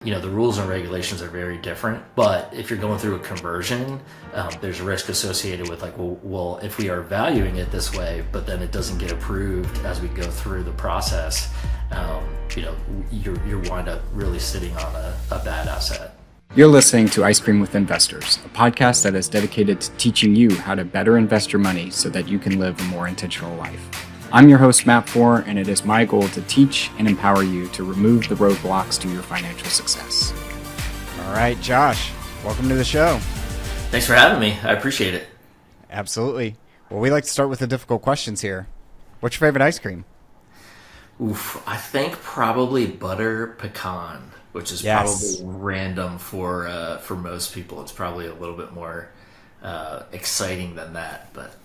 The rules and regulations are very different. But if you're going through a conversion, there's a risk associated with like, well, if we are valuing it this way, but then it doesn't get approved as we go through the process, you're wind up really sitting on a bad asset. You're listening to Ice Cream with Investors, a podcast that is dedicated to teaching you how to better invest your money so that you can live a more intentional life. I'm your host, Matt Four, and it is my goal to teach and empower you to remove the roadblocks to your financial success. All right, Josh, welcome to the show. Thanks for having me. I appreciate it. Absolutely. Well, we like to start with the difficult questions here. What's your favorite ice cream? Oof, I think probably butter pecan, which is probably random for most people. It's probably a little bit more exciting than that, but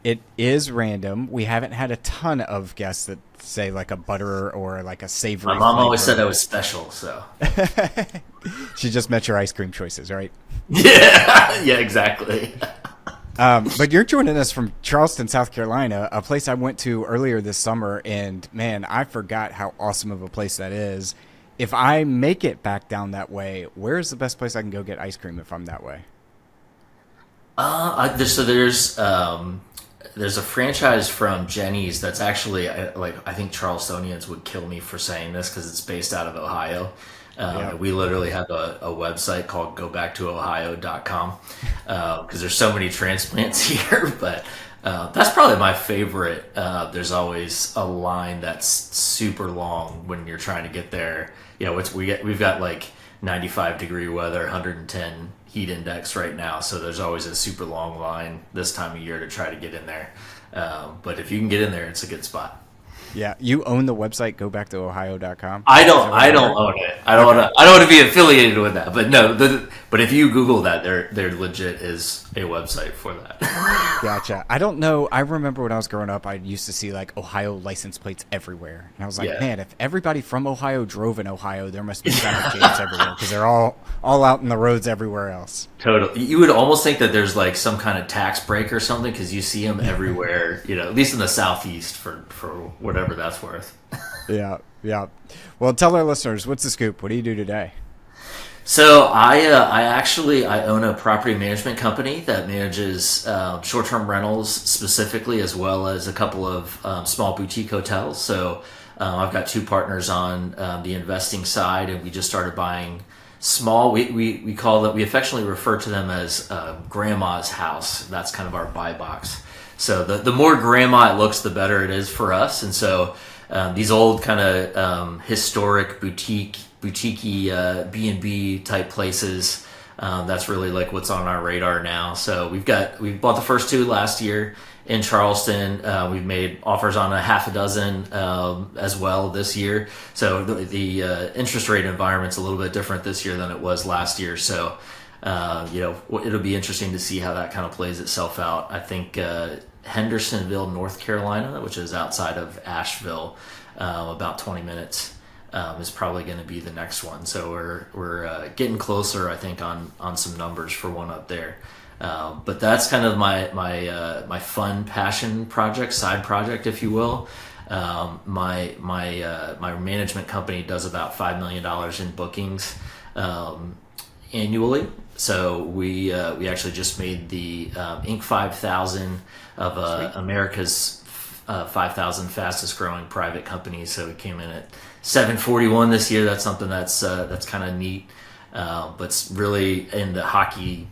it is random. We haven't had a ton of guests that say like a butter or like a savory. My mom always said I was special, so she just met your ice cream choices, right? Yeah, exactly. But you're joining us from Charleston, South Carolina, a place I went to earlier this summer, and man, I forgot how awesome of a place that is. If I make it back down that way, where's the best place I can go get ice cream if I'm that way? There's a franchise from Jenny's that's actually I think Charlestonians would kill me for saying this because it's based out of Ohio. We literally have a website called goback2ohio.com because there's so many transplants here, but that's probably my favorite. There's always a line that's super long when you're trying to get there. We've got like 95-degree weather, 110 heat index right now, so there's always a super long line this time of year to try to get in there. But if you can get in there, it's a good spot. Yeah, you own the website goback2ohio.com? I don't own it. I don't want to be affiliated with that. But no, but if you Google that, there legit is a website for that. Gotcha. I don't know. I remember when I was growing up, I used to see like Ohio license plates everywhere, and I was like, man, if everybody from Ohio drove in Ohio, there must be traffic jams everywhere because they're all out in the roads everywhere else. Totally. You would almost think that there's like some kind of tax break or something because you see them everywhere. At least in the southeast for whatever that's worth. Yeah. Well, tell our listeners, what's the scoop? What do you do today? So I own a property management company that manages short-term rentals specifically, as well as a couple of small boutique hotels. So I've got two partners on the investing side, and we just started buying small. We call that, we affectionately refer to them as grandma's house. That's kind of our buy box. So the more grandma it looks, the better it is for us. And so these old kind of historic boutique-y B&B type places, that's really like what's on our radar now. So we bought the first two last year in Charleston. We've made offers on a half a dozen as well this year. So the interest rate environment's a little bit different this year than it was last year. So it'll be interesting to see how that kind of plays itself out. I think Hendersonville, North Carolina, which is outside of Asheville, about 20 minutes, is probably going to be the next one. So we're getting closer, I think, on some numbers for one up there. But that's kind of my fun passion project, side project, if you will. My management company does about $5 million in bookings annually. So we actually just made the Inc. 5000 of America's 5,000 fastest growing private companies. So we came in at 741 this year. That's something that's kind of neat, but it's really in the hockey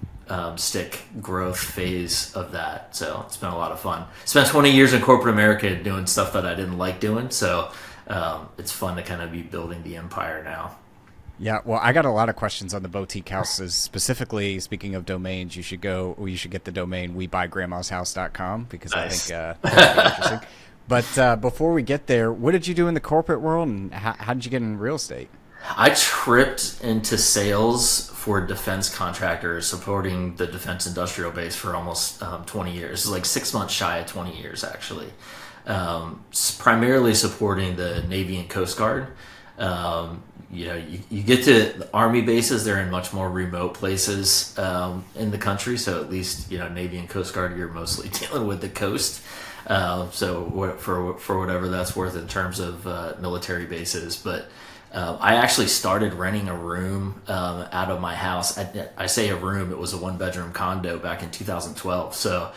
stick growth phase of that. So it's been a lot of fun. Spent 20 years in corporate America doing stuff that I didn't like doing. So it's fun to kind of be building the empire now. Yeah, well, I got a lot of questions on the boutique houses. Specifically, speaking of domains, you should get the domain webuygrandmashouse.com because nice. I think that'd be interesting. But before we get there, what did you do in the corporate world, and how did you get in real estate? I tripped into sales for defense contractors, supporting the defense industrial base for almost 20 years. It's like 6 months shy of 20 years, actually. Primarily supporting the Navy and Coast Guard. You get to the Army bases, they're in much more remote places in the country. So at least, Navy and Coast Guard, you're mostly dealing with the coast. So for whatever that's worth in terms of military bases. But I actually started renting a room out of my house. I say a room, it was a one-bedroom condo back in 2012. So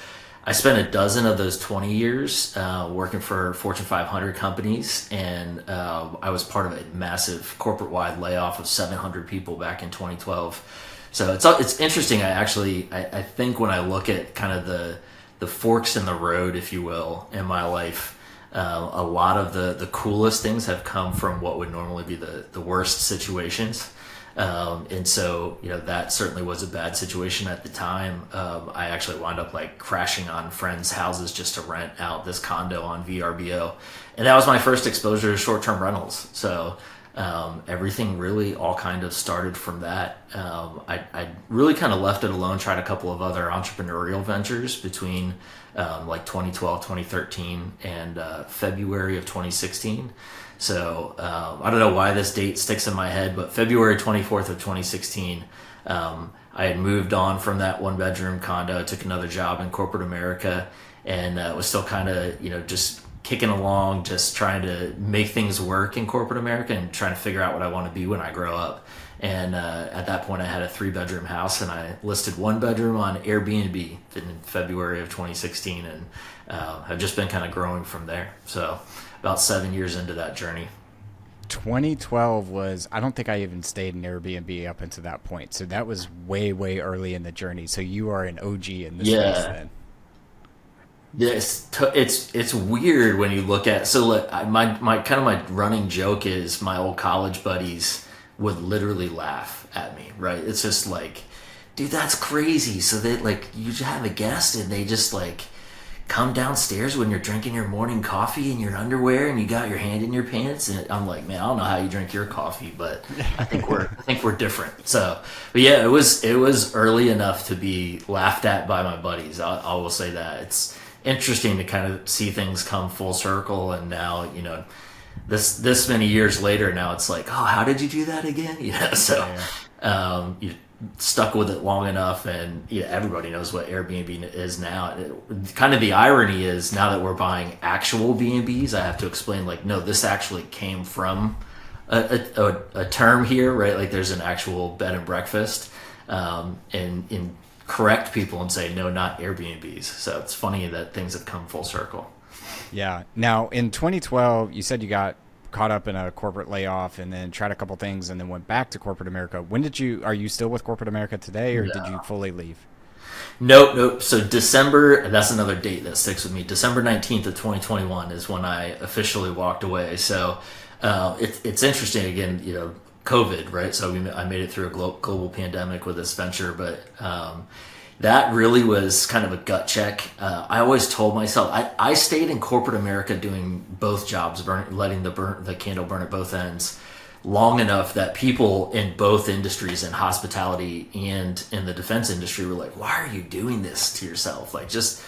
I spent a dozen of those 20 years working for Fortune 500 companies, and I was part of a massive corporate-wide layoff of 700 people back in 2012. So it's interesting. I think when I look at kind of the forks in the road, if you will, in my life, a lot of the coolest things have come from what would normally be the worst situations. And so, that certainly was a bad situation at the time. I actually wound up like crashing on friends' houses just to rent out this condo on VRBO. And that was my first exposure to short-term rentals. So everything really all kind of started from that. I really kind of left it alone, tried a couple of other entrepreneurial ventures between like 2012, 2013, and February of 2016. So I don't know why this date sticks in my head, but February 24th of 2016, I had moved on from that one-bedroom condo, took another job in corporate America, and was still kind of, just kicking along, just trying to make things work in corporate America and trying to figure out what I want to be when I grow up. And at that point, I had a 3-bedroom house, and I listed 1 bedroom on Airbnb in February of 2016, and have just been kind of growing from there. So about 7 years into that journey. 2012 was, I don't think I even stayed in Airbnb up until that point. So that was way, way early in the journey. So you are an OG in this space then. Yeah, it's weird when you look at, so look, my running joke is my old college buddies would literally laugh at me, right? It's just like, dude, that's crazy. So they like, you have a guest and they just like come downstairs when you're drinking your morning coffee in your underwear and you got your hand in your pants, and I'm like, man, I don't know how you drink your coffee, but I think we're different. So, but yeah, it was early enough to be laughed at by my buddies. I will say that. It's interesting to kind of see things come full circle, and now this many years later, now it's like, oh, how did you do that again? You stuck with it long enough, and everybody knows what Airbnb is now. Kind of the irony is, now that we're buying actual B&Bs, I have to explain, like, no, this actually came from a term here, right? Like, there's an actual bed and breakfast, and correct people and say, no, not Airbnbs. So it's funny that things have come full circle. Yeah. Now, in 2012, you said you got caught up in a corporate layoff and then tried a couple things and then went back to corporate America. Are you still with corporate America today, or did you fully leave? Nope. So December, that's another date that sticks with me. December 19th of 2021 is when I officially walked away. So it's interesting, again, COVID, right? So I made it through a global pandemic with this venture, but that really was kind of a gut check. I always told myself, I stayed in corporate America doing both jobs, letting the candle burn at both ends, long enough that people in both industries, in hospitality and in the defense industry, were like, why are you doing this to yourself? Like, just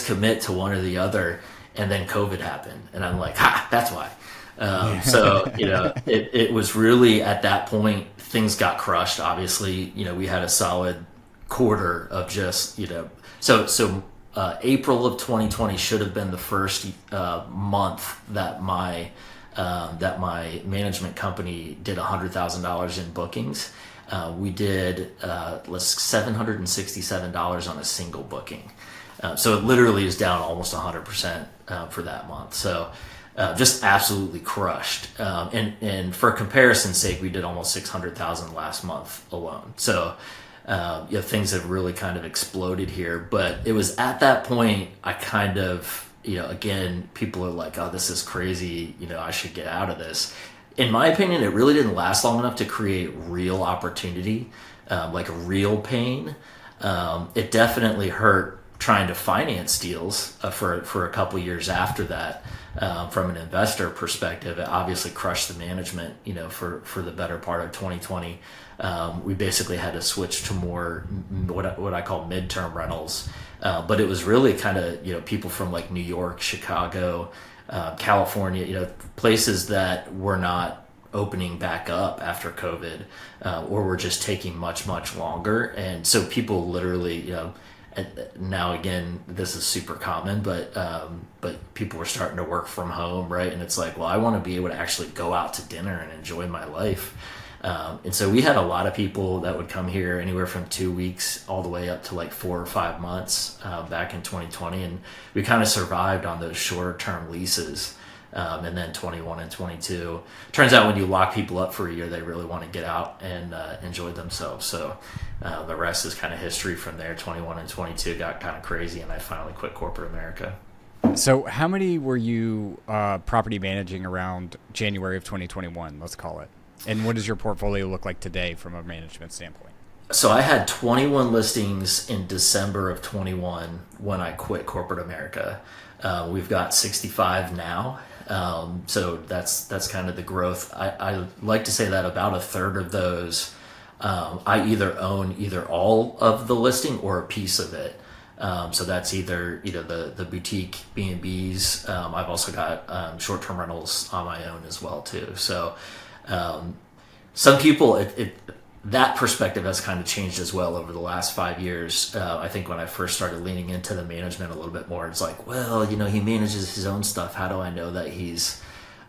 commit to one or the other. And then COVID happened, and I'm like, that's why. So it was really at that point, things got crushed. Obviously, we had a solid quarter of just, so April of 2020 should have been the first month that my management company did $100,000 in bookings. We did $767 on a single booking. So it literally is down almost 100% for that month. So just absolutely crushed. And for comparison's sake, we did almost 600,000 last month alone. So things have really kind of exploded here. But it was at that point I kind of, again, people are like, oh, this is crazy. I should get out of this. In my opinion, it really didn't last long enough to create real opportunity, like real pain. It definitely hurt trying to finance deals for a couple years after that. From an investor perspective, it obviously crushed the management, for the better part of 2020. We basically had to switch to more what I call midterm rentals. But it was really kind of, people from like New York, Chicago, California, places that were not opening back up after COVID, or were just taking much, much longer. And so people literally, And now again, this is super common, but people were starting to work from home, right? And it's like, well, I want to be able to actually go out to dinner and enjoy my life. And so we had a lot of people that would come here anywhere from 2 weeks all the way up to like 4 or 5 months back in 2020. And we kind of survived on those shorter term leases. And then 21 and 22. Turns out when you lock people up for a year, they really want to get out and enjoy themselves. So the rest is kind of history from there. 21 and 22 got kind of crazy, and I finally quit corporate America. So how many were you property managing around January of 2021, let's call it? And what does your portfolio look like today from a management standpoint? So I had 21 listings in December of 21 when I quit corporate America. We've got 65 now. So that's kind of the growth. I like to say that about a third of those, I either own either all of the listing or a piece of it. So that's either, the boutique B&Bs. I've also got short-term rentals on my own as well too. So some people, that perspective has kind of changed as well over the last 5 years. I think when I first started leaning into the management a little bit more, it's like, well, he manages his own stuff. How do I know that he's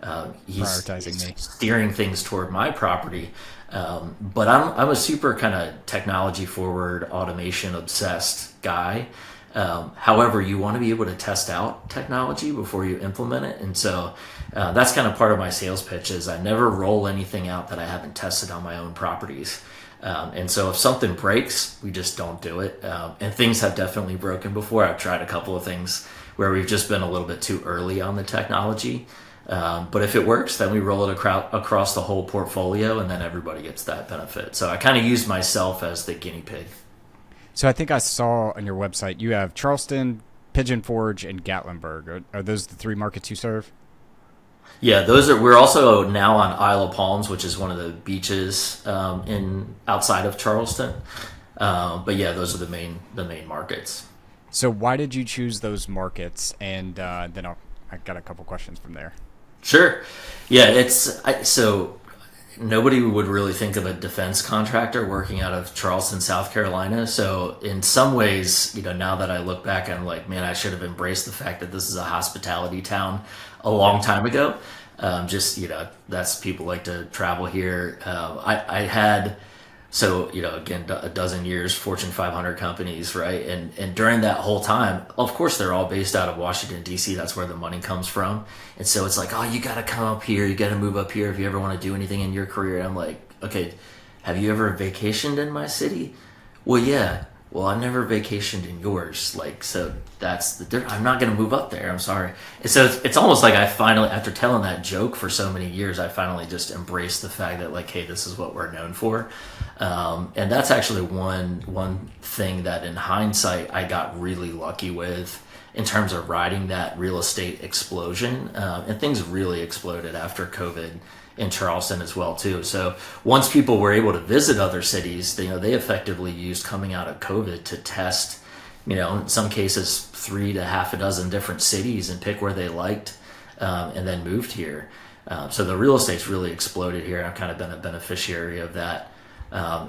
prioritizing me, steering things toward my property? But I'm a super kind of technology forward, automation obsessed guy. However, you want to be able to test out technology before you implement it. And so that's kind of part of my sales pitch is I never roll anything out that I haven't tested on my own properties. And so if something breaks, we just don't do it. And things have definitely broken before. I've tried a couple of things where we've just been a little bit too early on the technology. But if it works, then we roll it across the whole portfolio, and then everybody gets that benefit. So I kind of use myself as the guinea pig. So I think I saw on your website you have Charleston, Pigeon Forge, and Gatlinburg. Are those the three markets you serve? Yeah, we're also now on Isle of Palms, which is one of the beaches outside of Charleston. But yeah, those are the main markets. So why did you choose those markets? And then I got a couple questions from there. Sure. Yeah, so nobody would really think of a defense contractor working out of Charleston, South Carolina. So in some ways, now that I look back, I'm like, man, I should have embraced the fact that this is a hospitality town a long time ago. That's people like to travel here. I had, again, a dozen years, Fortune 500 companies, right? And during that whole time, of course, they're all based out of Washington, D.C. That's where the money comes from. And so it's like, oh, you got to come up here. You got to move up here if you ever want to do anything in your career. And I'm like, okay, have you ever vacationed in my city? Well, yeah. Well, I've never vacationed in yours. So that's I'm not going to move up there. I'm sorry. And so it's almost like I finally, after telling that joke for so many years, I finally just embraced the fact that hey, this is what we're known for. And that's actually one thing that in hindsight, I got really lucky with in terms of riding that real estate explosion. And things really exploded after COVID in Charleston as well too. So once people were able to visit other cities, they effectively used coming out of COVID to test, in some cases 3 to half a dozen different cities and pick where they liked, and then moved here. So the real estate's really exploded here. I've kind of been a beneficiary of that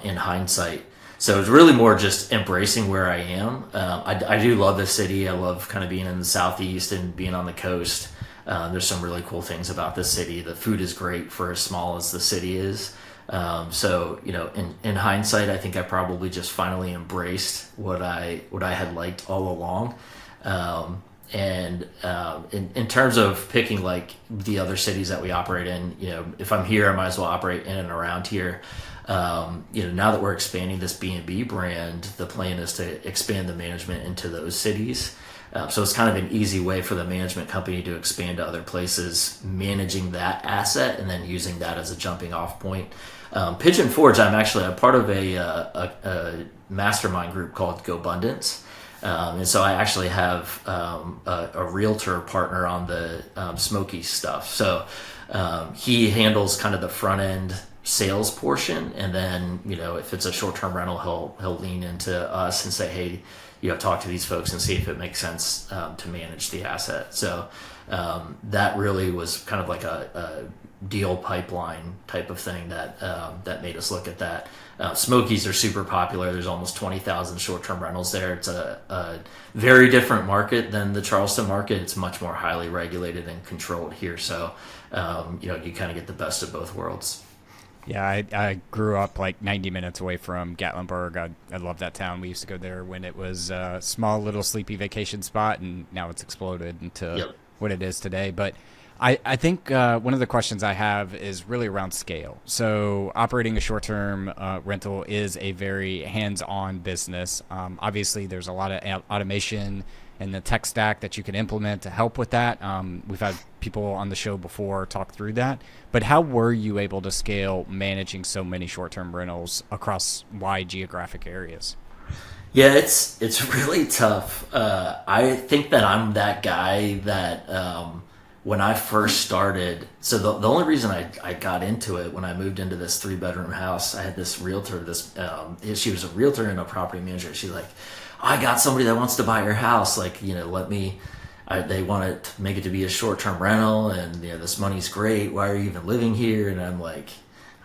in hindsight. So it's really more just embracing where I am. I do love the city. I love kind of being in the Southeast and being on the coast. There's some really cool things about the city. The food is great for as small as the city is. In hindsight, I think I probably just finally embraced what I had liked all along. In terms of picking the other cities that we operate in, if I'm here, I might as well operate in and around here. Now that we're expanding this B&B brand, the plan is to expand the management into those cities. So it's kind of an easy way for the management company to expand to other places, managing that asset and then using that as a jumping off point. Pigeon Forge, I'm actually a part of a mastermind group called GoBundance. And so I actually have a realtor partner on the Smoky stuff. So he handles kind of the front end sales portion, and then if it's a short-term rental, he'll lean into us and say, hey, talk to these folks and see if it makes sense to manage the asset. So that really was kind of like a deal pipeline type of thing that made us look at that. Smokies are super popular. There's almost 20,000 short-term rentals there. It's a very different market than the Charleston market. It's much more highly regulated and controlled here. So, you kind of get the best of both worlds. Yeah, I grew up like 90 minutes away from Gatlinburg. I love that town. We used to go there when it was a small little sleepy vacation spot, and now it's exploded into Yep. what it is today. But I think one of the questions I have is really around scale. So operating a short-term rental is a very hands-on business. Obviously, there's a lot of automation and the tech stack that you can implement to help with that. We've had people on the show before talk through that. But how were you able to scale managing so many short-term rentals across wide geographic areas? Yeah, it's really tough. I think that I'm that guy that when I first started, so the only reason I got into it when I moved into this 3-bedroom house, I had this realtor, she was a realtor and a property manager. She's like, I got somebody that wants to buy your house. Like, they want to make it to be a short-term rental, and this money's great. Why are you even living here? And I'm like,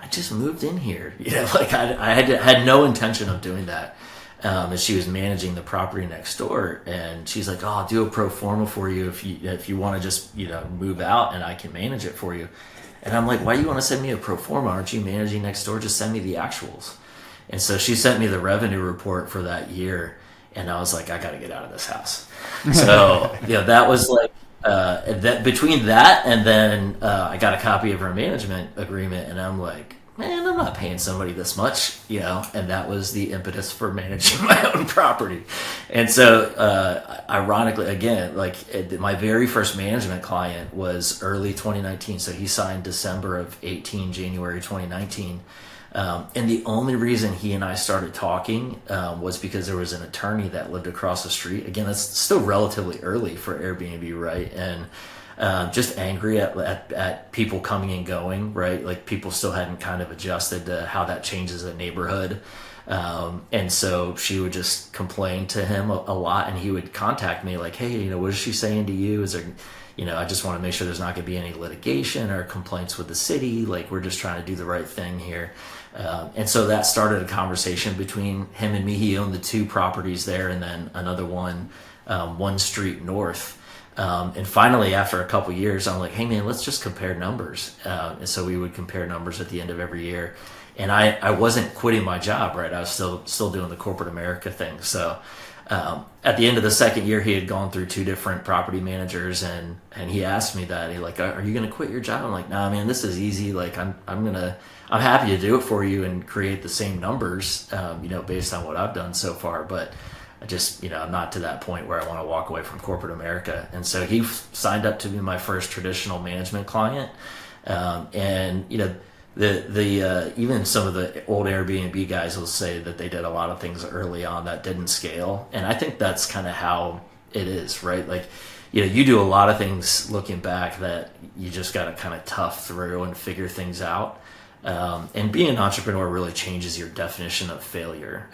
I just moved in here. Like I had no intention of doing that. And she was managing the property next door, and she's like, "Oh, I'll do a pro forma for you if you want to just move out, and I can manage it for you." And I'm like, "Why do you want to send me a pro forma? Aren't you managing next door? Just send me the actuals." And so she sent me the revenue report for that year, and I was like, "I got to get out of this house." So that was like that. Between that and then I got a copy of her management agreement, and I'm like, man, I'm not paying somebody this much, and that was the impetus for managing my own property. And so, ironically, again, my very first management client was early 2019. So he signed December of 18, January 2019. And the only reason he and I started talking was because there was an attorney that lived across the street. Again, that's still relatively early for Airbnb, right? And just angry at people coming and going, right? Like people still hadn't kind of adjusted to how that changes a neighborhood. And so she would just complain to him a lot, and he would contact me like, hey, what is she saying to you? Is there, I just want to make sure there's not going to be any litigation or complaints with the city. Like we're just trying to do the right thing here. And so that started a conversation between him and me. He owned the 2 properties there, and then another one, 1 street north. And finally, after a couple years, I'm like, hey man, let's just compare numbers. And so we would compare numbers at the end of every year. And I wasn't quitting my job, right? I was still doing the corporate America thing. So at the end of the second year, he had gone through 2 different property managers, and he asked me that. He like, are you going to quit your job? I'm like, nah, man, this is easy. Like I'm happy to do it for you and create the same numbers, based on what I've done so far. But I just, I'm not to that point where I want to walk away from corporate America. And so he signed up to be my first traditional management client. And even some of the old Airbnb guys will say that they did a lot of things early on that didn't scale. And I think that's kind of how it is, right? Like, you do a lot of things looking back that you just got to kind of tough through and figure things out. And being an entrepreneur really changes your definition of failure.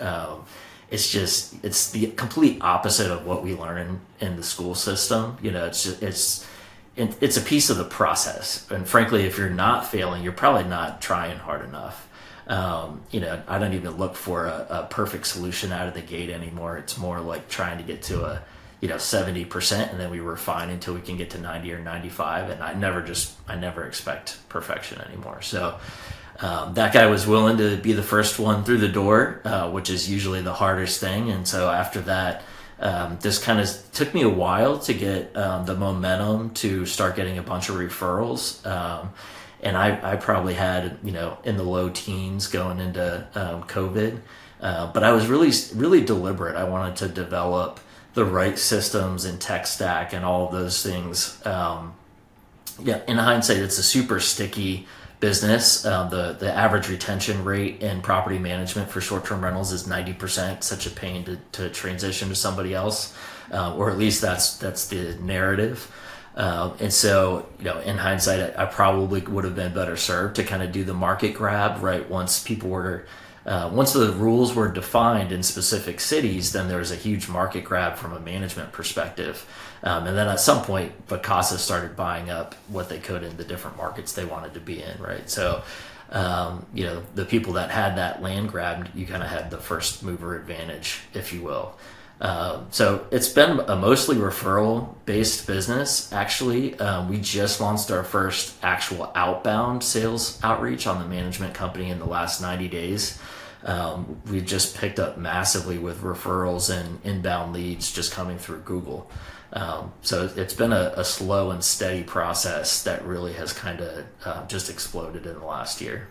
It's the complete opposite of what we learn in the school system. It's a piece of the process. And frankly, if you're not failing, you're probably not trying hard enough. I don't even look for a perfect solution out of the gate anymore. It's more like trying to get to a 70%, and then we refine until we can get to 90 or 95. And I never expect perfection anymore. So that guy was willing to be the first one through the door, which is usually the hardest thing. And so after that, this kind of took me a while to get the momentum to start getting a bunch of referrals. And I probably had, in the low teens going into COVID. But I was really, really deliberate. I wanted to develop the right systems and tech stack and all of those things. In hindsight, it's a super sticky business. The average retention rate in property management for short-term rentals is 90%. Such a pain to transition to somebody else, or at least that's the narrative. And so, in hindsight, I probably would have been better served to kind of do the market grab right once people were Once the rules were defined in specific cities, then there was a huge market grab from a management perspective. And then at some point, Vacasa started buying up what they could in the different markets they wanted to be in, right? So, the people that had that land grab, you kind of had the first mover advantage, if you will. So it's been a mostly referral-based business. Actually, we just launched our first actual outbound sales outreach on the management company in the last 90 days. We've just picked up massively with referrals and inbound leads just coming through Google. So it's been a slow and steady process that really has kind of just exploded in the last year.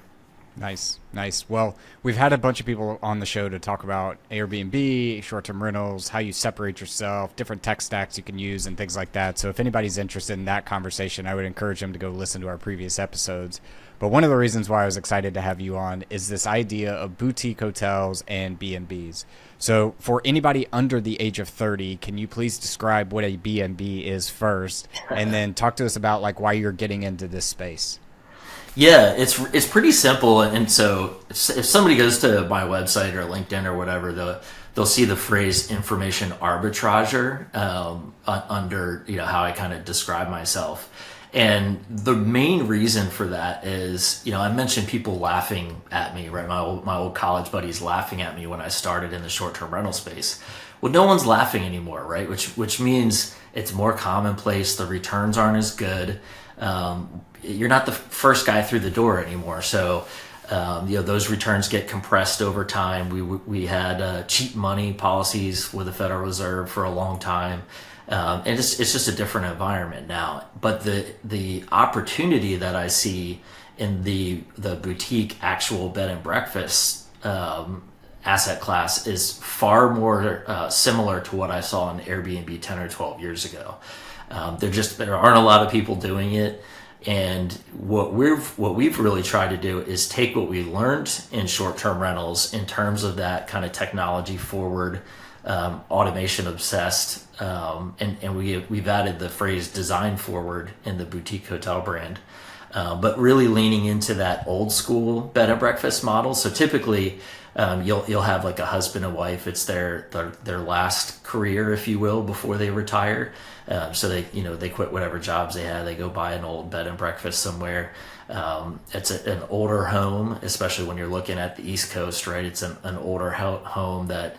Nice. Well, we've had a bunch of people on the show to talk about Airbnb, short-term rentals, how you separate yourself, different tech stacks you can use, and things like that. So if anybody's interested in that conversation, I would encourage them to go listen to our previous episodes. But one of the reasons why I was excited to have you on is this idea of boutique hotels and B&Bs. So for anybody under the age of 30, can you please describe what a B&B is first, and then talk to us about like why you're getting into this space? Yeah, it's pretty simple, and so if somebody goes to my website or LinkedIn or whatever, they'll see the phrase information arbitrager under how I kind of describe myself. And the main reason for that is, I mentioned people laughing at me, right? My old college buddies laughing at me when I started in the short-term rental space. Well, no one's laughing anymore, right? Which means it's more commonplace. The returns aren't as good. You're not the first guy through the door anymore. So, those returns get compressed over time. We had cheap money policies with the Federal Reserve for a long time. And it's just a different environment now. But the opportunity that I see in the boutique actual bed and breakfast asset class is far more similar to what I saw in Airbnb 10 or 12 years ago. There aren't a lot of people doing it. And what we've really tried to do is take what we learned in short-term rentals in terms of that kind of technology forward, automation obsessed, and we've added the phrase design forward in the boutique hotel brand, but really leaning into that old school bed and breakfast model. So typically, you'll have like a husband and wife. It's their last career, if you will, before they retire. So they quit whatever jobs they had. They go buy an old bed and breakfast somewhere. It's an older home, especially when you're looking at the East Coast, right? It's an older home that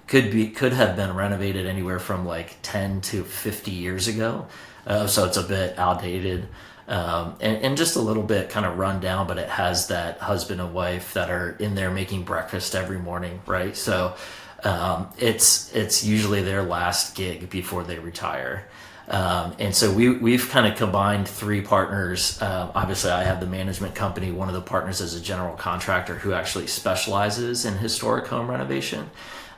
could have been renovated anywhere from like 10 to 50 years ago. So it's a bit outdated. And just a little bit kind of run down, but it has that husband and wife that are in there making breakfast every morning, right? So it's usually their last gig before they retire. And so we've kind of combined three partners. Obviously, I have the management company. One of the partners is a general contractor who actually specializes in historic home renovation.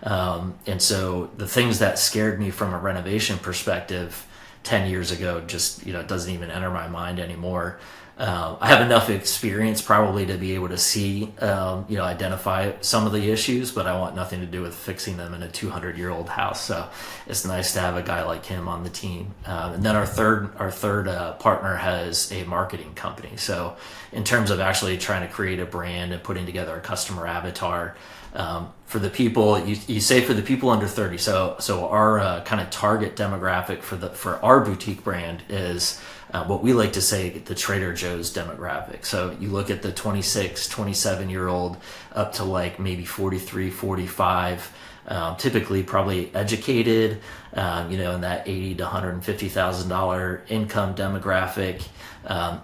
And so the things that scared me from a renovation perspective 10 years ago just doesn't even enter my mind anymore. I have enough experience probably to be able to see identify some of the issues, but I want nothing to do with fixing them in a 200-year-old house. So it's nice to have a guy like him on the team. And then our third partner has a marketing company. So in terms of actually trying to create a brand and putting together a customer avatar, for the people, you say for the people under 30. So our kind of target demographic for our boutique brand is what we like to say the Trader Joe's demographic. So you look at the 26, 27-year-old up to like maybe 43, 45, typically probably educated, in that $80,000 to $150,000 income demographic,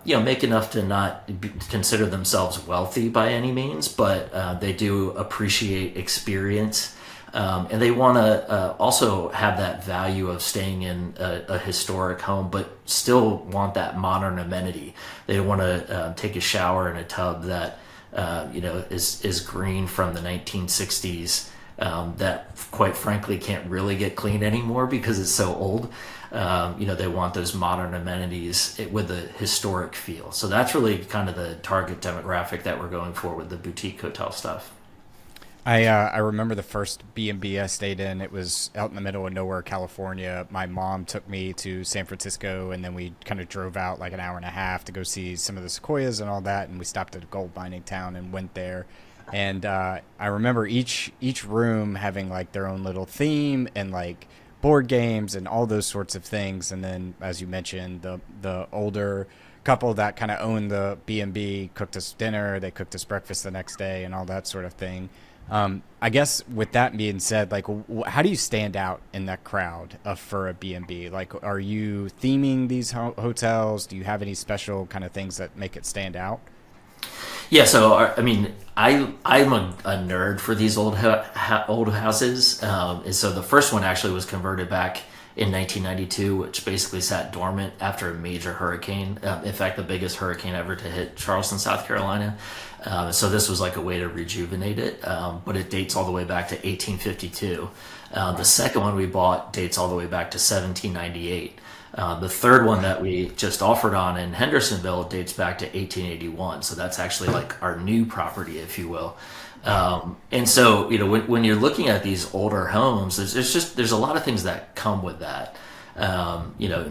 make enough to not consider themselves wealthy by any means, but they do appreciate experience. And they want to also have that value of staying in a historic home, but still want that modern amenity. They want to take a shower in a tub that is green from the 1960s. That quite frankly can't really get clean anymore because it's so old. They want those modern amenities with a historic feel. So that's really kind of the target demographic that we're going for with the boutique hotel stuff. I remember the first B&B I stayed in. It was out in the middle of nowhere, California. My mom took me to San Francisco, and then we kind of drove out like an hour and a half to go see some of the sequoias and all that. And we stopped at a gold mining town and went there. And I remember each room having like their own little theme and like board games and all those sorts of things. And then, as you mentioned, the older couple that kind of owned the B&B cooked us dinner, they cooked us breakfast the next day, and all that sort of thing. I guess with that being said, like, how do you stand out in that crowd for a B&B? Like, are you theming these hotels? Do you have any special kind of things that make it stand out? Yeah, so I mean, I'm a nerd for these old houses, and so the first one actually was converted back in 1992, which basically sat dormant after a major hurricane. In fact, the biggest hurricane ever to hit Charleston, South Carolina. So this was like a way to rejuvenate it, but it dates all the way back to 1852. The second one we bought dates all the way back to 1798. The third one that we just offered on in Hendersonville dates back to 1881. So that's actually like our new property, if you will. And so, when you're looking at these older homes, there's a lot of things that come with that.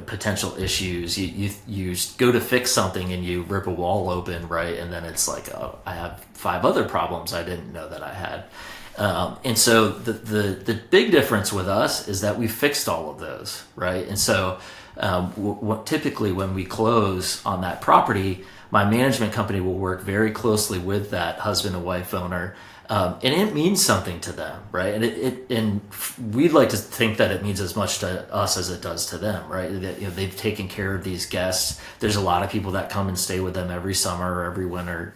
Potential issues. You go to fix something and you rip a wall open, right? And then it's like, oh, I have 5 other problems I didn't know that I had. And so the big difference with us is that we fixed all of those, right? And so typically when we close on that property, my management company will work very closely with that husband and wife owner, and it means something to them, right? And we'd like to think that it means as much to us as it does to them, right? That, they've taken care of these guests. There's a lot of people that come and stay with them every summer or every winter,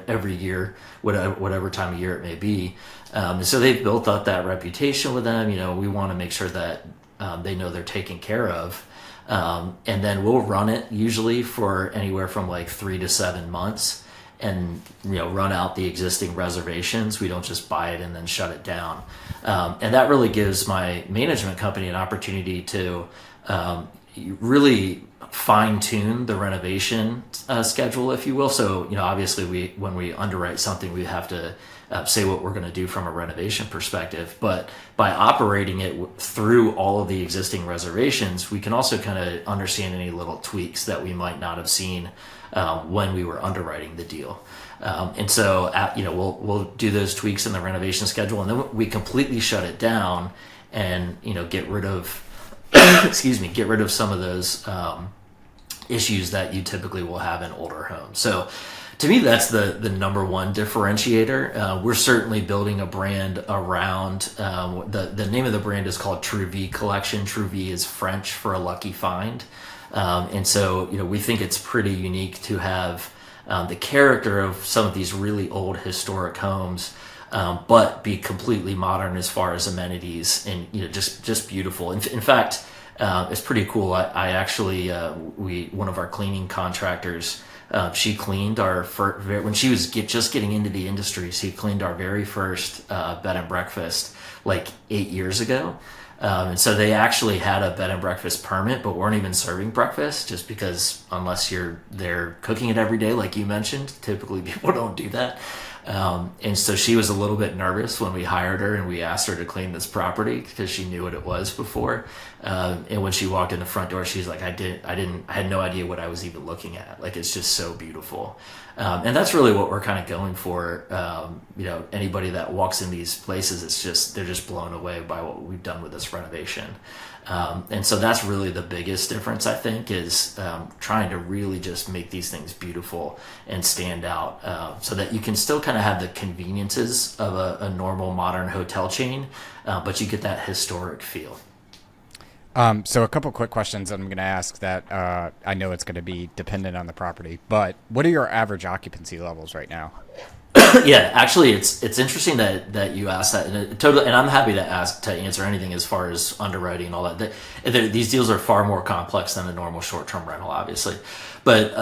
every year, whatever time of year it may be. So they've built up that reputation with them. We want to make sure that they know they're taken care of. And then we'll run it usually for anywhere from like 3 to 7 months and, run out the existing reservations. We don't just buy it and then shut it down. And that really gives my management company an opportunity to really fine tune the renovation schedule, if you will. So, obviously when we underwrite something, we have to say what we're going to do from a renovation perspective. But by operating it through all of the existing reservations, we can also kind of understand any little tweaks that we might not have seen when we were underwriting the deal. And so, we'll do those tweaks in the renovation schedule, and then we completely shut it down and, get rid of, get rid of some of those issues that you typically will have in older homes. So to me, that's the number one differentiator. We're certainly building a brand around, the name of the brand is called True V Collection. True V is French for a lucky find. And so, we think it's pretty unique to have the character of some of these really old historic homes, but be completely modern as far as amenities and, just beautiful. In fact, it's pretty cool. I actually, one of our cleaning contractors, she cleaned our when she was just getting into the industry. She cleaned our very first bed and breakfast like 8 years ago. And so they actually had a bed and breakfast permit, but weren't even serving breakfast, just because unless you're there cooking it every day, like you mentioned, typically people don't do that. And so she was a little bit nervous when we hired her and we asked her to clean this property because she knew what it was before. And when she walked in the front door, she's like, I had no idea what I was even looking at. Like, it's just so beautiful. And that's really what we're kind of going for. Anybody that walks in these places, they're just blown away by what we've done with this renovation. And so that's really the biggest difference, I think, is trying to really just make these things beautiful and stand out, so that you can still kind of have the conveniences of a normal modern hotel chain, but you get that historic feel. So a couple quick questions I'm going to ask that I know it's going to be dependent on the property, but what are your average occupancy levels right now? Yeah, actually, it's interesting that you asked that, and I'm happy to answer anything as far as underwriting and all that. These deals are far more complex than a normal short-term rental, obviously. But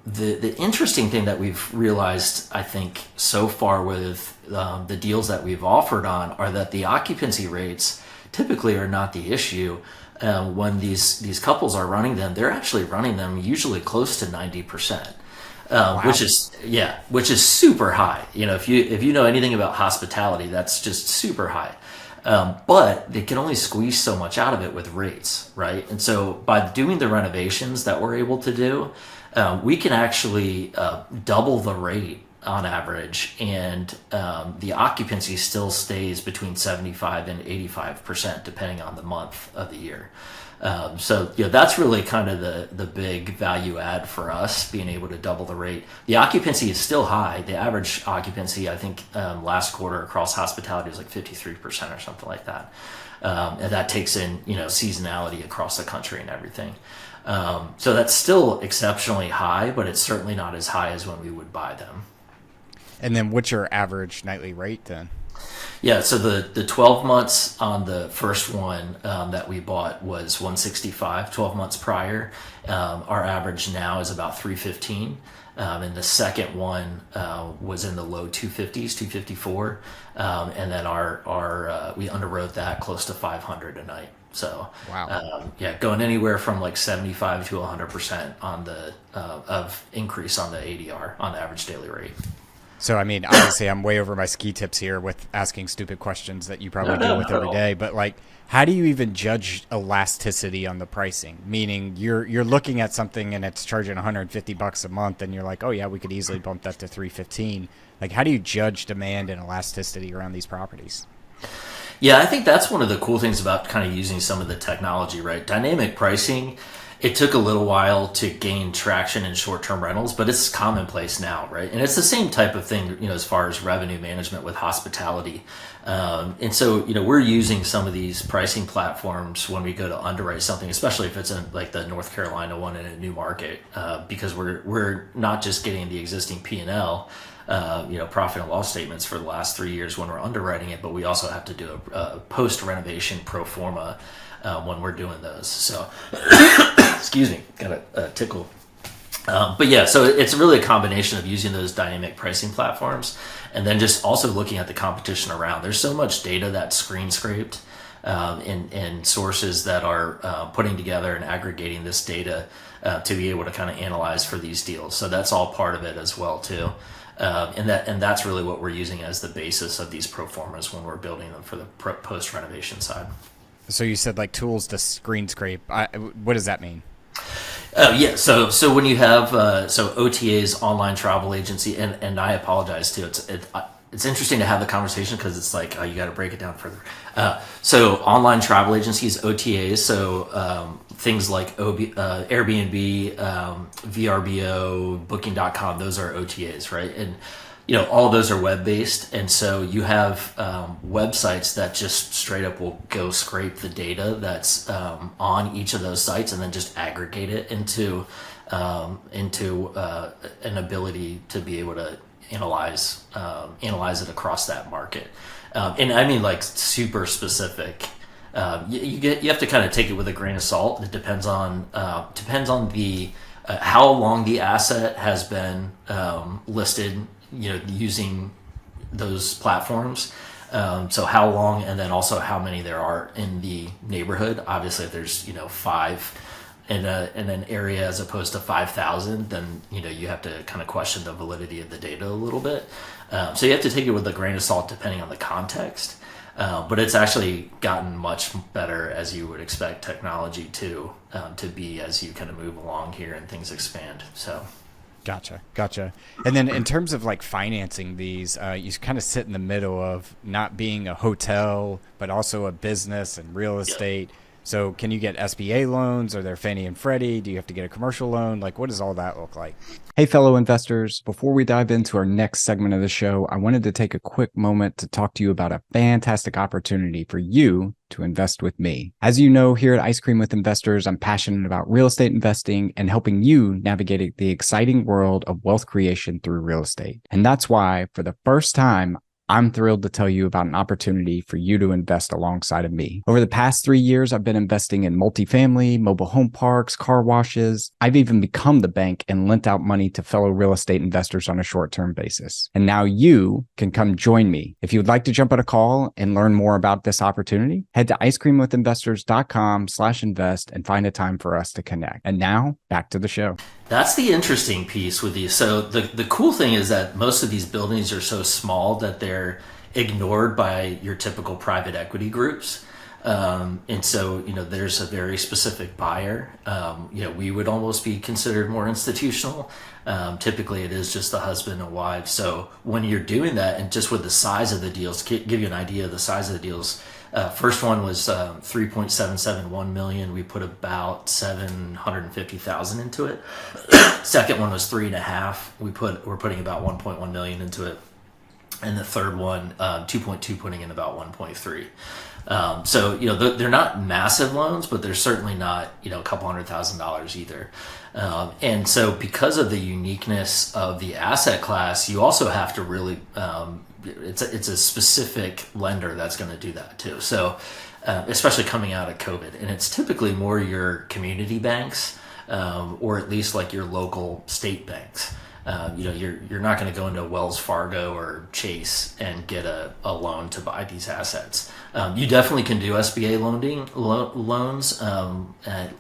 the interesting thing that we've realized, I think, so far with the deals that we've offered on are that the occupancy rates typically are not the issue. When these couples are running them, they're actually running them usually close to 90%. Wow. Which is super high. If you know anything about hospitality, that's just super high. But they can only squeeze so much out of it with rates, right? And so by doing the renovations that we're able to do, we can actually double the rate on average, and the occupancy still stays between 75 and 85% depending on the month of the year. So that's really kind of the big value add for us, being able to double the rate. The occupancy is still high. The average occupancy, I think, last quarter across hospitality was like 53% or something like that. And that takes in seasonality across the country and everything. So that's still exceptionally high, but it's certainly not as high as when we would buy them. And then what's your average nightly rate then? Yeah, so the 12 months on the first one that we bought was 165. 12 months prior, our average now is about 315. And the second one was in the low 250s, 254. And then our we underwrote that close to 500 a night. So wow. Going anywhere from like 75 to 100% on the of increase on the ADR, on the average daily rate. So, I mean, obviously I'm way over my ski tips here with asking stupid questions that you probably deal with every day. But like, how do you even judge elasticity on the pricing? Meaning you're looking at something and it's charging $150 a month and you're like, oh yeah, we could easily bump that to 315. Like, how do you judge demand and elasticity around these properties? Yeah, I think that's one of the cool things about kind of using some of the technology, right? Dynamic pricing, it took a little while to gain traction in short-term rentals, but it's commonplace now, right? And it's the same type of thing, as far as revenue management with hospitality. And so, we're using some of these pricing platforms when we go to underwrite something, especially if it's in like the North Carolina one in a new market, because we're not just getting the existing P&L, profit and loss statements for the last 3 years when we're underwriting it, but we also have to do a post-renovation pro forma when we're doing those. So, excuse me, got a tickle. But yeah, so it's really a combination of using those dynamic pricing platforms and then just also looking at the competition around. There's so much data that's screen scraped and sources that are putting together and aggregating this data to be able to kind of analyze for these deals. So that's all part of it as well too. And that's really what we're using as the basis of these pro formas when we're building them for the post renovation side. So you said like tools to screen scrape. What does that mean? Yeah, so when you have OTAs, online travel agency, and I apologize too. It's interesting to have the conversation because it's like you got to break it down further. So online travel agencies, OTAs, so things like Airbnb, VRBO, Booking.com, those are OTAs, right? And all of those are web-based, and so you have websites that just straight up will go scrape the data that's on each of those sites and then just aggregate it into an ability to be able to analyze it across that market. And I mean, like, super specific. You have to kind of take it with a grain of salt. It depends on the how long the asset has been listed, using those platforms. So how long, and then also how many there are in the neighborhood. Obviously, if there's 5 in an area as opposed to 5,000, then you have to kind of question the validity of the data a little bit. So you have to take it with a grain of salt depending on the context. But it's actually gotten much better, as you would expect technology to be, as you kind of move along here and things expand. So. Gotcha. And then in terms of like financing these, you kind of sit in the middle of not being a hotel, but also a business and real estate. Yep. So can you get SBA loans? Are there Fannie and Freddie? Do you have to get a commercial loan? Like, what does all that look like? Hey, fellow investors, before we dive into our next segment of the show, I wanted to take a quick moment to talk to you about a fantastic opportunity for you to invest with me. As you know, here at Ice Cream with Investors, I'm passionate about real estate investing and helping you navigate the exciting world of wealth creation through real estate. And that's why, for the first time, I'm thrilled to tell you about an opportunity for you to invest alongside of me. Over the past 3 years, I've been investing in multifamily, mobile home parks, car washes. I've even become the bank and lent out money to fellow real estate investors on a short-term basis. And now you can come join me. If you would like to jump on a call and learn more about this opportunity, head to icecreamwithinvestors.com/invest and find a time for us to connect. And now back to the show. That's the interesting piece with these. So the cool thing is that most of these buildings are so small that they're ignored by your typical private equity groups. And so, there's a very specific buyer. We would almost be considered more institutional. Typically, it is just the husband and wife. So when you're doing that, and just with the size of the deals, to give you an idea of the size of the deals, first one was 3.771 million. We put about 750,000 into it. Second one was 3.5. We're putting about 1.1 million into it. And the third one, 2.2, putting in about 1.3. So, they're not massive loans, but they're certainly not, a couple $100,000 either. And so because of the uniqueness of the asset class, you also have to really, it's a specific lender that's going to do that too. So, especially coming out of COVID, and it's typically more your community banks, or at least like your local state banks. You're not going to go into Wells Fargo or Chase and get a loan to buy these assets. You definitely can do SBA loans,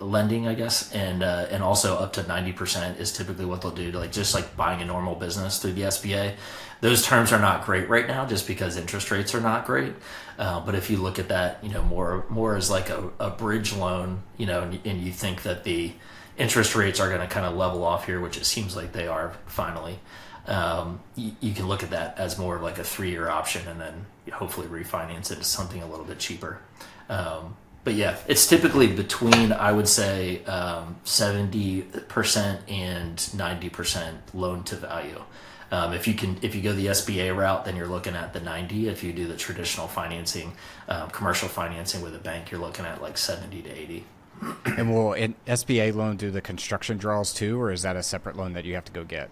lending, I guess, and also up to 90% is typically what they'll do, just like buying a normal business through the SBA. Those terms are not great right now, just because interest rates are not great. But if you look at that, more as like a bridge loan, and you think that the interest rates are going to kind of level off here, which it seems like they are finally. You can look at that as more of like a 3-year option, and then hopefully refinance it to something a little bit cheaper. But yeah, it's typically between, I would say, 70% and 90% loan to value. If you go the SBA route, then you're looking at the 90. If you do the traditional financing, commercial financing with a bank, you're looking at like 70 to 80. And will an SBA loan do the construction draws too, or is that a separate loan that you have to go get?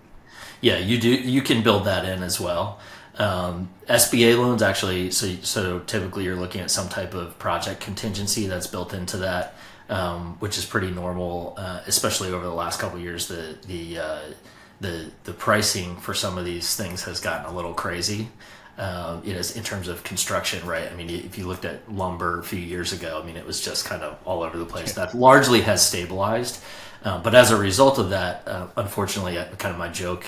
Yeah, you do. You can build that in as well. SBA loans actually, so typically you're looking at some type of project contingency that's built into that, which is pretty normal, especially over the last couple of years. The pricing for some of these things has gotten a little crazy. In terms of construction, right? I mean, if you looked at lumber a few years ago, I mean, it was just kind of all over the place. That largely has stabilized. But as a result of that, unfortunately, kind of my joke,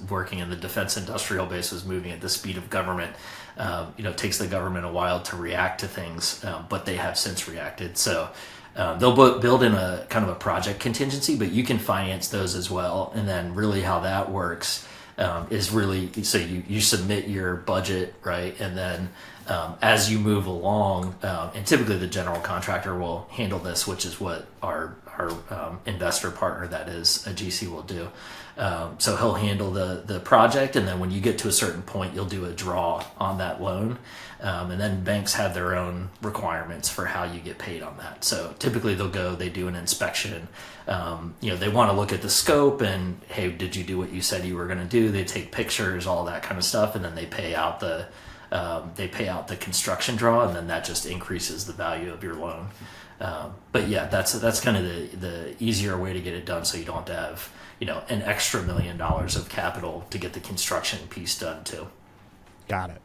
working in the defense industrial base, was moving at the speed of government. It takes the government a while to react to things, but they have since reacted. So they'll build in a kind of a project contingency, but you can finance those as well. And then really how that works is really, so you submit your budget, right? And then as you move along, and typically the general contractor will handle this, which is what our investor partner, that is a GC, will do. So he'll handle the project, and then when you get to a certain point, you'll do a draw on that loan. And then banks have their own requirements for how you get paid on that. So typically they do an inspection. They want to look at the scope and, hey, did you do what you said you were going to do? They take pictures, all that kind of stuff, and then they pay out the construction draw, and then that just increases the value of your loan. But yeah, that's kind of the easier way to get it done, so you don't have an extra $1 million of capital to get the construction piece done too. Got it.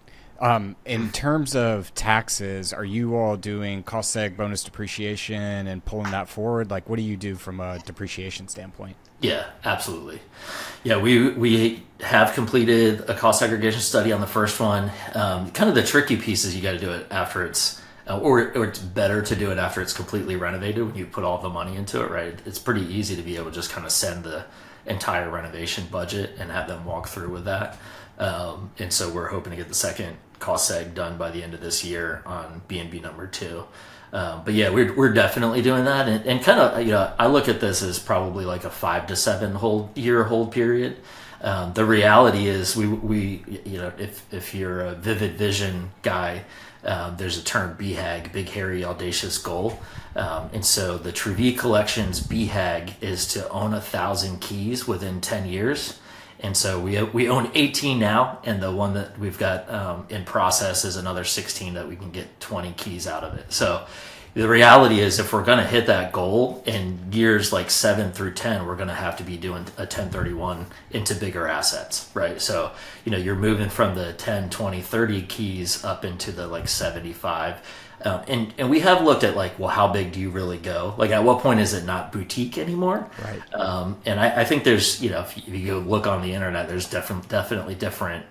In terms of taxes, are you all doing cost seg bonus depreciation and pulling that forward? Like, what do you do from a depreciation standpoint? Yeah, absolutely. Yeah, we have completed a cost segregation study on the first one. Kind of the tricky piece is you got to do it after it's, or it's better to do it after it's completely renovated, when you put all the money into it, right? It's pretty easy to be able to just kind of send the entire renovation budget and have them walk through with that. And so we're hoping to get the second cost seg done by the end of this year on B&B number 2. But yeah, we're definitely doing that, and kind of, I look at this as probably like a 5 to 7 year hold period. The reality is we if you're a vivid vision guy, there's a term BHAG, big hairy audacious goal. And so the Trevi Collection's BHAG is to own 1,000 keys within 10 years. And so we own 18 now, and the one that we've got in process is another 16 that we can get 20 keys out of it. So the reality is, if we're going to hit that goal in years like 7 through 10, we're going to have to be doing a 1031 into bigger assets, right? So, you're moving from the 10, 20, 30 keys up into the like 75. And we have looked at like, well, how big do you really go? Like, at what point is it not boutique anymore? Right. And I think there's, if you go look on the internet, there's definitely different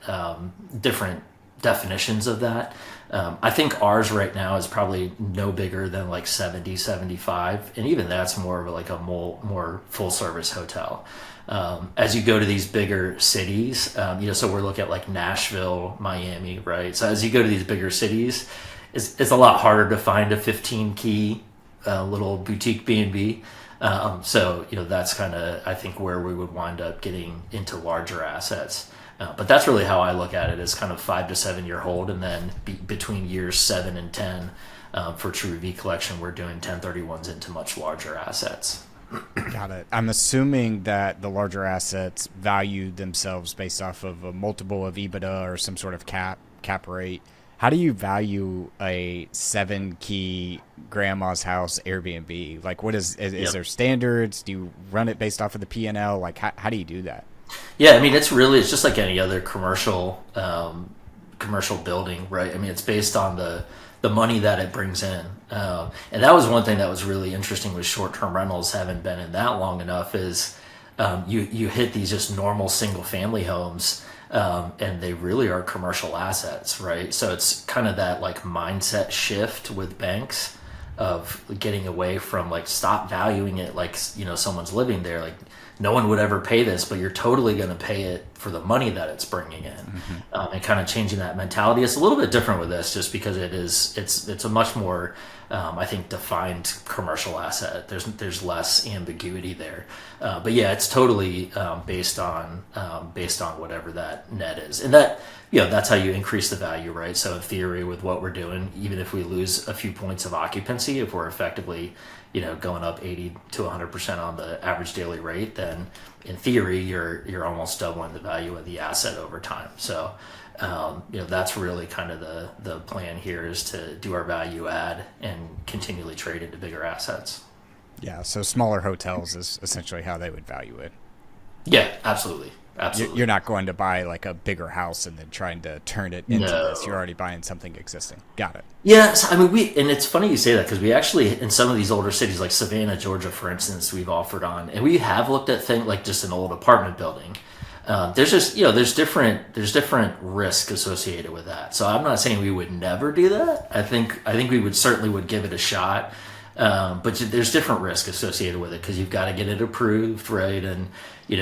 definitions of that. I think ours right now is probably no bigger than like 70, 75. And even that's more of like a more full service hotel. As you go to these bigger cities, so we're looking at like Nashville, Miami, right? So as you go to these bigger cities, it's a lot harder to find a 15 key little boutique B&B. So that's kind of, I think, where we would wind up getting into larger assets. But that's really how I look at it, as kind of 5 to 7 year hold, and then between years 7 and 10 for True V collection, we're doing 1031s into much larger assets. Got it. I'm assuming that the larger assets value themselves based off of a multiple of EBITDA or some sort of cap rate. How do you value a 7 key grandma's house Airbnb? Like, what is there standards? Do you run it based off of the P&L? Like, how do you do that? Yeah, I mean, it's just like any other commercial building, right? I mean, it's based on the money that it brings in. And that was one thing that was really interesting with short-term rentals, haven't been in that long enough, is you hit these just normal single-family homes, and they really are commercial assets, right? So it's kind of that like mindset shift with banks of getting away from like, stop valuing it like someone's living there. Like, no one would ever pay this, but you're totally going to pay it for the money that it's bringing in. And kind of changing that mentality. It's a little bit different with this, just because it's a much more, I think, defined commercial asset. There's less ambiguity there. But yeah, it's totally based on whatever that net is. And that, that's how you increase the value, right? So in theory, with what we're doing, even if we lose a few points of occupancy, if we're effectively going up 80 to 100% on the average daily rate, then in theory, you're almost doubling the value of the asset over time. So, that's really kind of the plan here, is to do our value add and continually trade into bigger assets. Yeah. So smaller hotels is essentially how they would value it. Yeah, absolutely. Absolutely. You're not going to buy like a bigger house and then trying to turn it into this. You're already buying something existing. Got it. Yes, I mean, and it's funny you say that, because we actually, in some of these older cities like Savannah, Georgia, for instance, we've offered on, and we have looked at things like just an old apartment building. There's just there's different risk associated with that. So I'm not saying we would never do that. I think we would give it a shot. But there's different risk associated with it, because you've got to get it approved, right? And if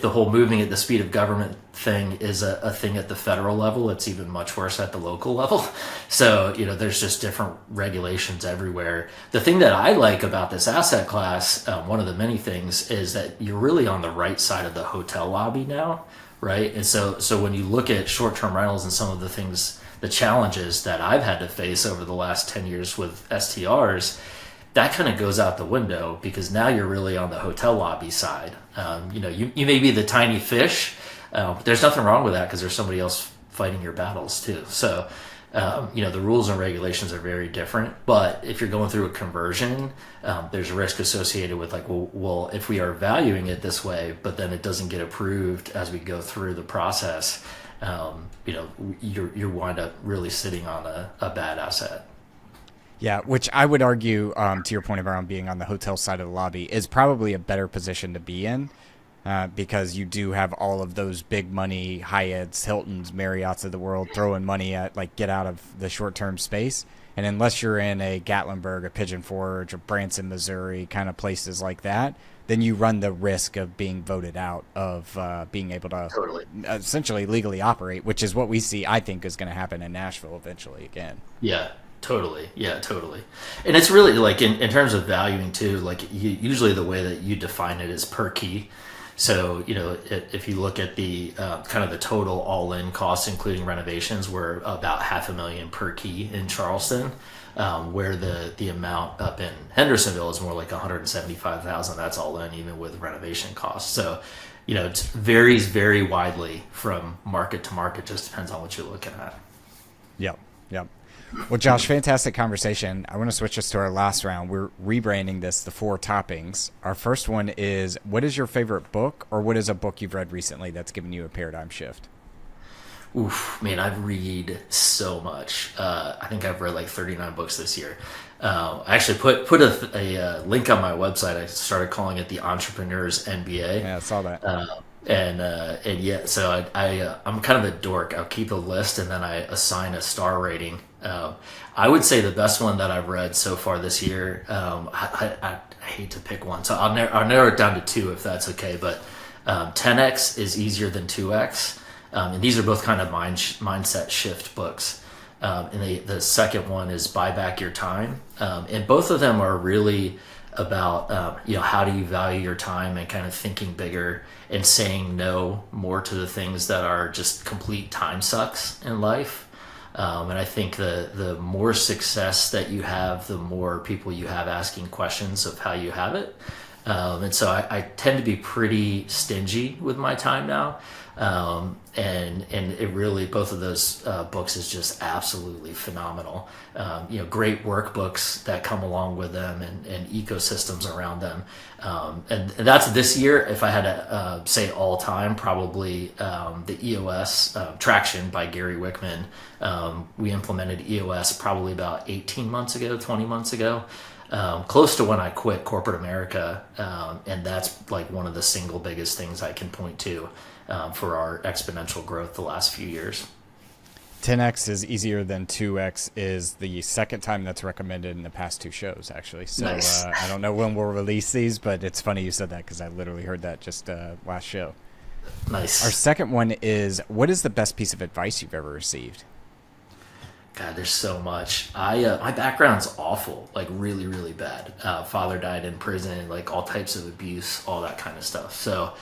the whole moving at the speed of government thing is a thing at the federal level, it's even much worse at the local level. So there's just different regulations everywhere. The thing that I like about this asset class, one of the many things, is that you're really on the right side of the hotel lobby now, right? And so when you look at short-term rentals and some of the challenges that I've had to face over the last 10 years with STRs, that kind of goes out the window, because now you're really on the hotel lobby side. You may be the tiny fish, but there's nothing wrong with that, because there's somebody else fighting your battles too. So, the rules and regulations are very different. But if you're going through a conversion, there's a risk associated with like, well, if we are valuing it this way, but then it doesn't get approved as we go through the process, you wind up really sitting on a bad asset. Yeah, which I would argue, to your point around being on the hotel side of the lobby, is probably a better position to be in, because you do have all of those big money Hyatts, Hiltons, Marriotts of the world throwing money at, like, get out of the short-term space. And unless you're in a Gatlinburg, a Pigeon Forge, or Branson, Missouri, kind of places like that, then you run the risk of being voted out of being able to essentially legally operate, which is what we see, I think, is going to happen in Nashville eventually again. Yeah. Totally. Yeah, totally. And it's really like in terms of valuing too, like usually the way that you define it is per key. So, if you look at the kind of the total all-in costs, including renovations, we're about $500,000 per key in Charleston, where the amount up in Hendersonville is more like $175,000. That's all in, even with renovation costs. So, it varies very widely from market to market. Just depends on what you're looking at. Yep. Well, Josh, fantastic conversation. I want to switch us to our last round. We're rebranding this the 4 toppings. Our first one is, what is your favorite book, or what is a book you've read recently that's given you a paradigm shift? Oof, man, I've read so much. I think I've read like 39 books this year. I actually put a link on my website. I started calling it the Entrepreneur's MBA. Yeah, I saw that. And yeah, so I'm kind of a dork. I'll keep a list and then I assign a star rating. I would say the best one that I've read so far this year. I hate to pick one, so I'll narrow it down to two if that's okay. But 10x is easier than 2x, and these are both kind of mindset shift books. And the second one is Buy Back Your Time, and both of them are really about how do you value your time and kind of thinking bigger and saying no more to the things that are just complete time sucks in life. And I think the more success that you have, the more people you have asking questions of how you have it. And so I tend to be pretty stingy with my time now. And it really, both of those books is just absolutely phenomenal. Great workbooks that come along with them and ecosystems around them. And that's this year. If I had to say all time, probably the EOS Traction by Gary Wickman. We implemented EOS probably about 18 months ago, 20 months ago. Close to when I quit corporate America, and that's like one of the single biggest things I can point to for our exponential growth the last few years. 10x is easier than 2x is the second time that's recommended in the past two shows, actually. So nice. I don't know when we'll release these, but it's funny you said that because I literally heard that just last show. Nice. Our second one is, what is the best piece of advice you've ever received? God, there's so much. My background's awful, like really, really bad. Father died in prison, like all types of abuse, all that kind of stuff. So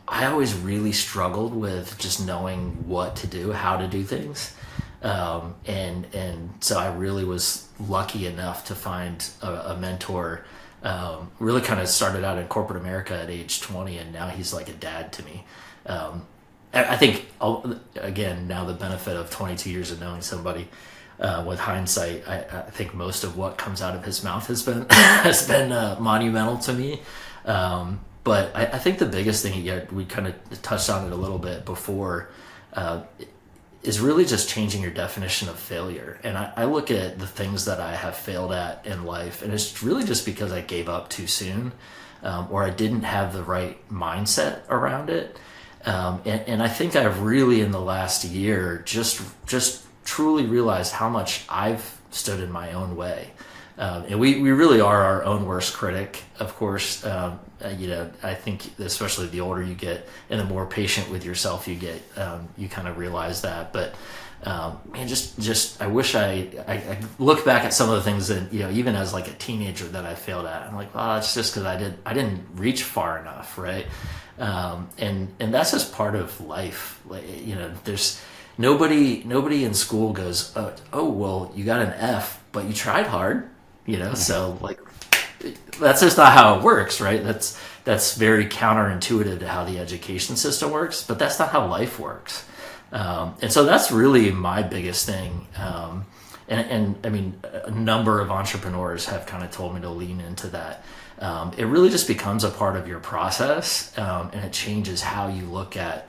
I always really struggled with just knowing what to do, how to do things. And so I really was lucky enough to find a mentor. Really kind of started out in corporate America at age 20, and now he's like a dad to me. I think, again, now the benefit of 22 years of knowing somebody, with hindsight, I think most of what comes out of his mouth has been monumental to me. But I think the biggest thing, we kind of touched on it a little bit before, is really just changing your definition of failure. And I look at the things that I have failed at in life, and it's really just because I gave up too soon, or I didn't have the right mindset around it. And I think I've really in the last year just truly realized how much I've stood in my own way. And we really are our own worst critic, of course. I think especially the older you get and the more patient with yourself you get, you kind of realize that. But man, just I wish I look back at some of the things that, even as like a teenager that I failed at. I'm like, well, it's just because I didn't reach far enough, right? And that's just part of life. There's nobody in school goes, oh well, you got an F, but you tried hard, so like that's just not how it works, right? That's very counterintuitive to how the education system works, but that's not how life works. And so that's really my biggest thing. And I mean, a number of entrepreneurs have kind of told me to lean into that. It really just becomes a part of your process, and it changes how you look at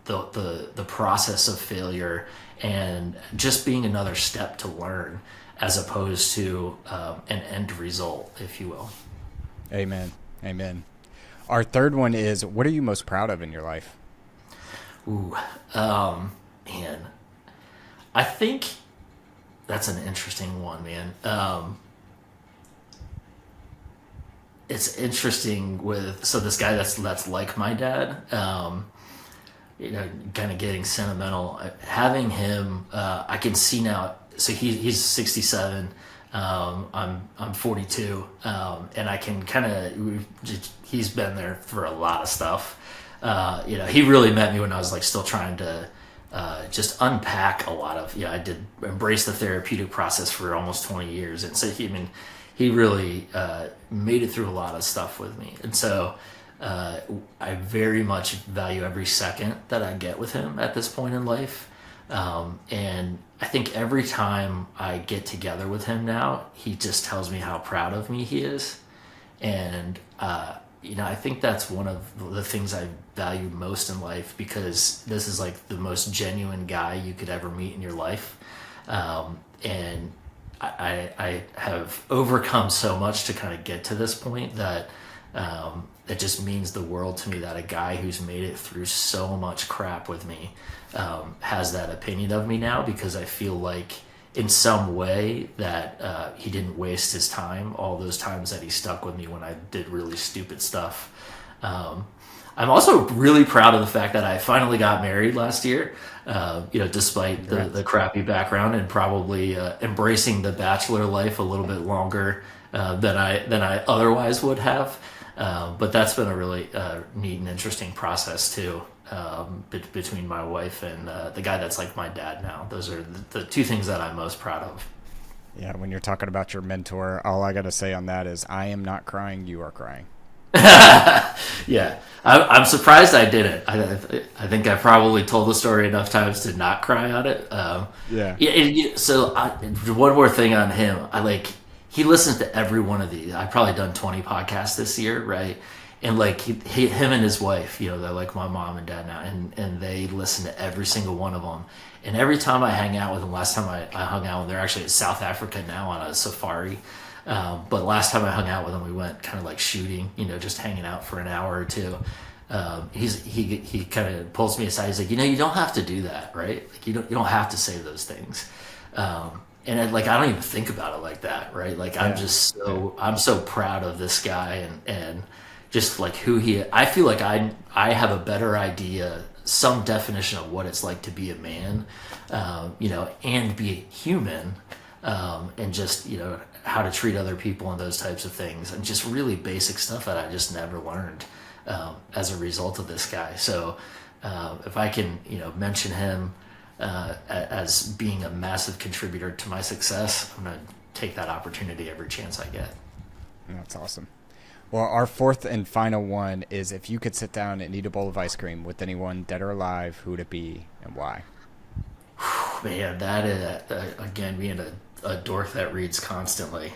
the process of failure and just being another step to learn as opposed to an end result, if you will. Amen. Amen. Our third one is, what are you most proud of in your life? Ooh, man. I think that's an interesting one, man. It's interesting so this guy that's like my dad, kind of getting sentimental. Having him, I can see now. So he's 67. I'm 42, and I can kind of. He's been there for a lot of stuff. He really met me when I was like still trying to just unpack a lot of. I did embrace the therapeutic process for almost 20 years, and so he really made it through a lot of stuff with me. And so I very much value every second that I get with him at this point in life. And I think every time I get together with him now, he just tells me how proud of me he is. And, I think that's one of the things I value most in life, because this is like the most genuine guy you could ever meet in your life. And I have overcome so much to kind of get to this point that It just means the world to me that a guy who's made it through so much crap with me has that opinion of me now, because I feel like in some way that he didn't waste his time, all those times that he stuck with me when I did really stupid stuff. I'm also really proud of the fact that I finally got married last year, despite the crappy background, and probably embracing the bachelor life a little bit longer than I otherwise would have. But that's been a really neat and interesting process too, between my wife and the guy that's like my dad now. Those are the two things that I'm most proud of. Yeah, when you're talking about your mentor, all I got to say on that is, I am not crying, you are crying. Yeah, I'm surprised I didn't. I think I probably told the story enough times to not cry on it. One more thing on him. He listens to every one of these. I've probably done 20 podcasts this year, right? And like him and his wife, they're like my mom and dad now, and they listen to every single one of them. And every time I hang out with them, last time I hung out with them, they're actually in South Africa now on a safari. But last time I hung out with him, we went kind of like shooting, just hanging out for an hour or two. He kind of pulls me aside. He's like, you don't have to do that, right? Like you don't have to say those things. And I don't even think about it like that, right? Like yeah. I'm so proud of this guy and just like who he. I feel like I have a better idea, some definition of what it's like to be a man, and be a human, and just how to treat other people and those types of things, and just really basic stuff that I just never learned as a result of this guy. So if I can mention him as being a massive contributor to my success, I'm going to take that opportunity every chance I get. That's awesome. Well, our fourth and final one is, if you could sit down and eat a bowl of ice cream with anyone, dead or alive, who would it be and why? Man, that is, again, being a dork that reads constantly.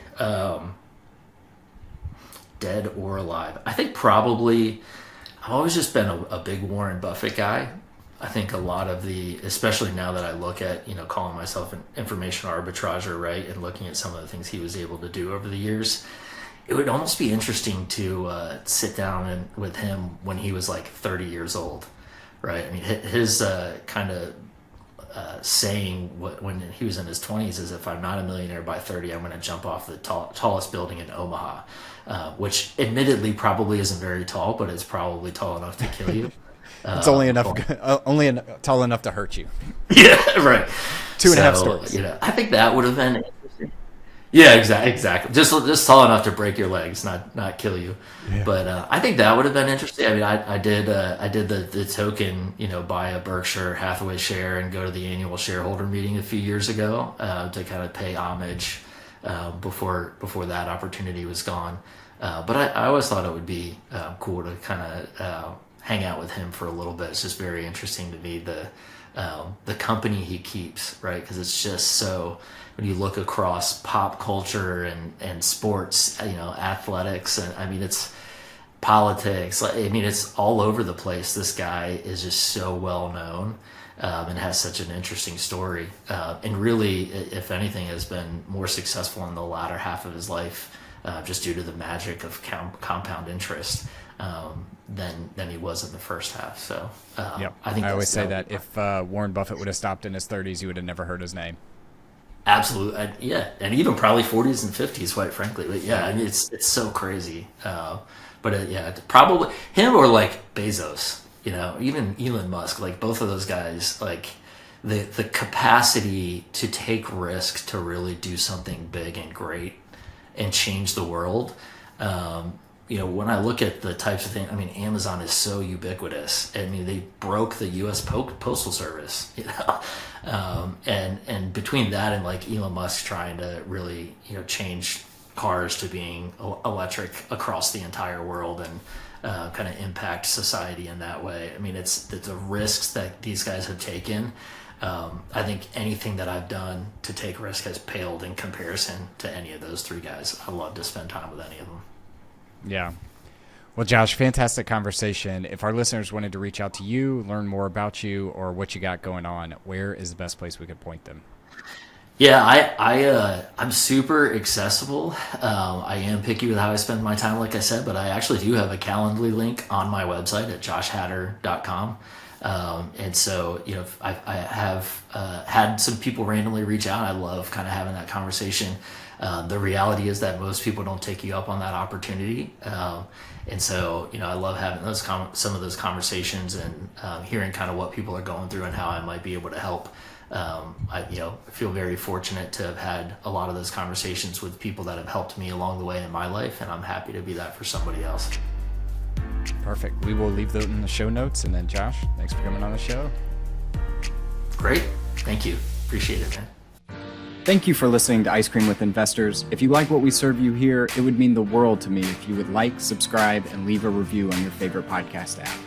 Dead or alive. I think probably, I've always just been a big Warren Buffett guy. I think a lot of especially now that I look at, calling myself an information arbitrager, right, and looking at some of the things he was able to do over the years, it would almost be interesting to sit down with him when he was like 30 years old, right? I mean, his kind of saying when he was in his 20s is, if I'm not a millionaire by 30, I'm going to jump off the tallest building in Omaha, which admittedly probably isn't very tall, but it's probably tall enough to kill you. It's only tall enough to hurt you. Yeah, right. 2.5 stories. I think that would have been interesting. Yeah, exactly. Just tall enough to break your legs, not kill you. Yeah. But I think that would have been interesting. I mean, I did the token, buy a Berkshire Hathaway share and go to the annual shareholder meeting a few years ago to kind of pay homage before that opportunity was gone. But I always thought it would be cool to kind of hang out with him for a little bit. It's just very interesting to me, the company he keeps, right? Because it's just so, when you look across pop culture and sports, athletics, and I mean, it's politics. I mean, it's all over the place. This guy is just so well known and has such an interesting story. And really, if anything, has been more successful in the latter half of his life, just due to the magic of compound interest. Than he was in the first half. So yep. I think I always say that if Warren Buffett would have stopped in his 30s, you would have never heard his name. Absolutely, yeah, and even probably 40s and 50s, quite frankly. But yeah, I mean, it's so crazy. Probably him or like Bezos. Even Elon Musk. Like both of those guys. Like the capacity to take risk to really do something big and great and change the world. When I look at the types of things, I mean, Amazon is so ubiquitous. I mean, they broke the U.S. Postal Service, and between that and like Elon Musk trying to really, change cars to being electric across the entire world and kind of impact society in that way. I mean, it's the risks that these guys have taken. I think anything that I've done to take risk has paled in comparison to any of those three guys. I love to spend time with any of them. Yeah. Well, Josh, fantastic conversation. If our listeners wanted to reach out to you, learn more about you or what you got going on, where is the best place we could point them? Yeah, I'm super accessible. I am picky with how I spend my time, like I said, but I actually do have a Calendly link on my website at joshhatter.com. And so, I have had some people randomly reach out. I love kind of having that conversation. The reality is that most people don't take you up on that opportunity. And so, I love having some of those conversations and hearing kind of what people are going through and how I might be able to help. I feel very fortunate to have had a lot of those conversations with people that have helped me along the way in my life, and I'm happy to be that for somebody else. Perfect. We will leave those in the show notes. And then Josh, thanks for coming on the show. Great. Thank you. Appreciate it, man. Thank you for listening to Ice Cream with Investors. If you like what we serve you here, it would mean the world to me if you would like, subscribe, and leave a review on your favorite podcast app.